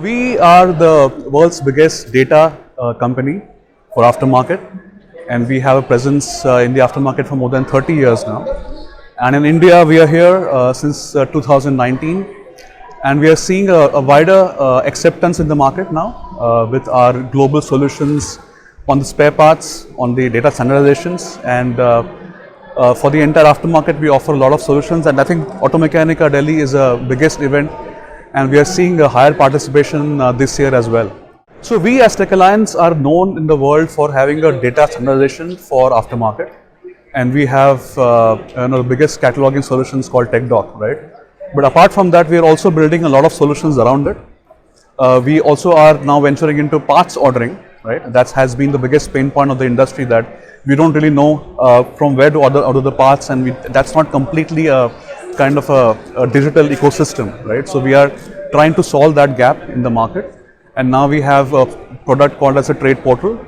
We are the world's biggest data company for aftermarket, and we have a presence in the aftermarket for more than 30 years now. And in India, we are here since 2019, and we are seeing a wider acceptance in the market now with our global solutions on the spare parts, on the data standardizations, and for the entire aftermarket, we offer a lot of solutions. And I think Automechanika Delhi is a biggest event, and we are seeing a higher participation this year as well. So we as TecAlliance are known in the world for having a data standardization for aftermarket, and we have the biggest cataloging solutions called TecDoc, right? But apart from that, we are also building a lot of solutions around it. We also are now venturing into parts ordering, right? That has been the biggest pain point of the industry, that we don't really know from where to order the parts, and that's not completely a kind of a digital ecosystem, right? So we are trying to solve that gap in the market, and now we have a product called as a trade portal,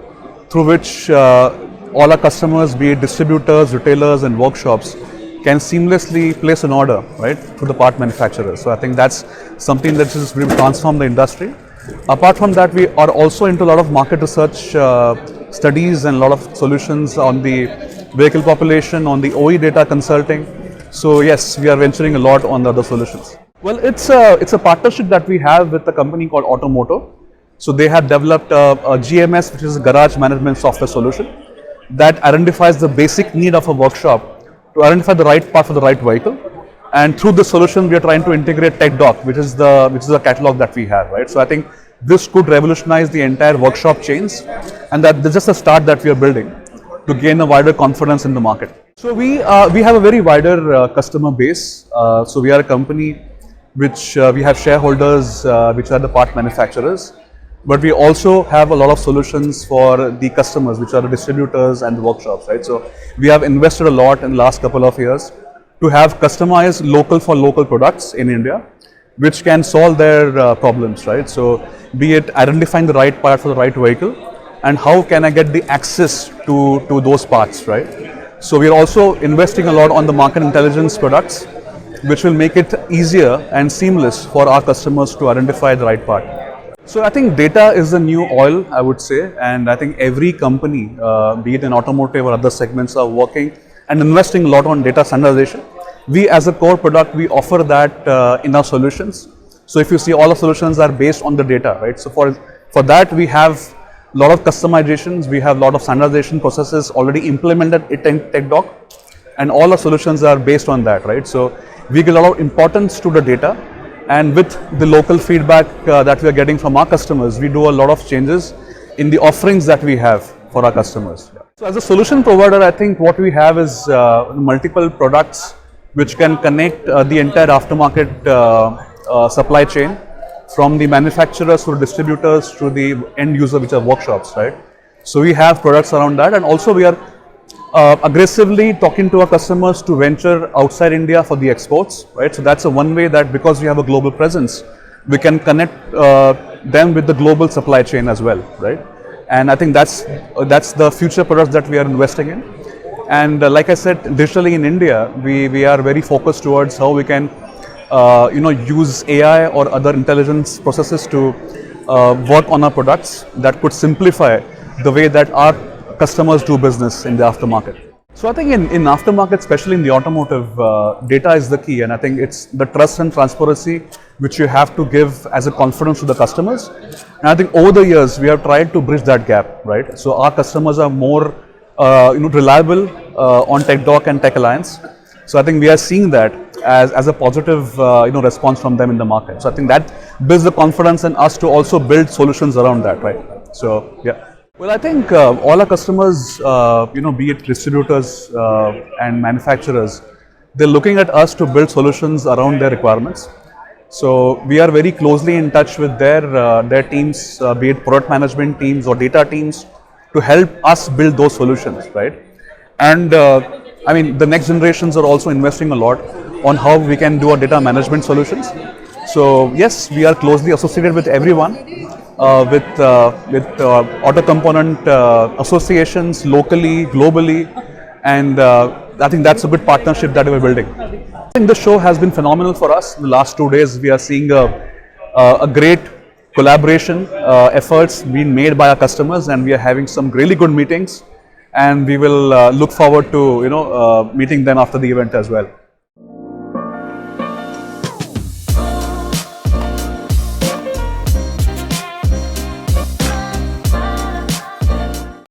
through which all our customers, be it distributors, retailers and workshops, can seamlessly place an order, right, to the part manufacturers. So I think that's something that has really transformed the industry. Apart from that, we are also into a lot of market research studies and a lot of solutions on the vehicle population, on the OE data consulting. So yes, we are venturing a lot on the other solutions. Well, it's a partnership that we have with a company called Automotive. So they have developed a GMS, which is a garage management software solution that identifies the basic need of a workshop to identify the right part for the right vehicle. And through this solution, we are trying to integrate TecDoc, which is the catalog that we have, right? So I think this could revolutionize the entire workshop chains, and that this is just a start that we are building to gain a wider confidence in the market. So we have a very wider customer base. So we are a company which we have shareholders, which are the part manufacturers, but we also have a lot of solutions for the customers, which are the distributors and the workshops, right? So we have invested a lot in the last couple of years to have customized local for local products in India, which can solve their problems, right? So be it identifying the right part for the right vehicle, and how can I get the access to those parts, right? So we are also investing a lot on the market intelligence products, which will make it easier and seamless for our customers to identify the right part. So I think data is the new oil, I would say, and I think every company, be it in automotive or other segments, are working and investing a lot on data standardization. We as a core product, we offer that in our solutions. So if you see, all our solutions are based on the data, right? So for that, we have a lot of customizations, we have a lot of standardization processes already implemented in TecDoc, and all our solutions are based on that, right? So we give a lot of importance to the data, and with the local feedback that we are getting from our customers, we do a lot of changes in the offerings that we have for our customers. So as a solution provider, I think what we have is multiple products which can connect the entire aftermarket supply chain, from the manufacturers to the distributors to the end user, which are workshops, right? So we have products around that, and also we are aggressively talking to our customers to venture outside India for the exports, right? So that's a one way that, because we have a global presence, we can connect them with the global supply chain as well, right? And I think that's the future products that we are investing in. And like I said, digitally in India, we are very focused towards how we can use AI or other intelligence processes to work on our products that could simplify the way that our customers do business in the aftermarket. So I think in aftermarket, especially in the automotive, data is the key, and I think it's the trust and transparency which you have to give as a confidence to the customers. And I think over the years, we have tried to bridge that gap, right? So our customers are more reliable on TecDoc and TecAlliance. So I think we are seeing that as a positive response from them in the market. So I think that builds the confidence in us to also build solutions around that, right? So yeah. Well, I think all our customers, be it distributors and manufacturers, they're looking at us to build solutions around their requirements. So we are very closely in touch with their teams, be it product management teams or data teams, to help us build those solutions, right? And I mean, the next generations are also investing a lot on how we can do our data management solutions. So yes, we are closely associated with everyone, with auto component associations locally, globally, and I think that's a good partnership that we're building. I think the show has been phenomenal for us. In the last 2 days, we are seeing a great collaboration efforts being made by our customers, and we are having some really good meetings, and we will look forward to meeting them after the event as well.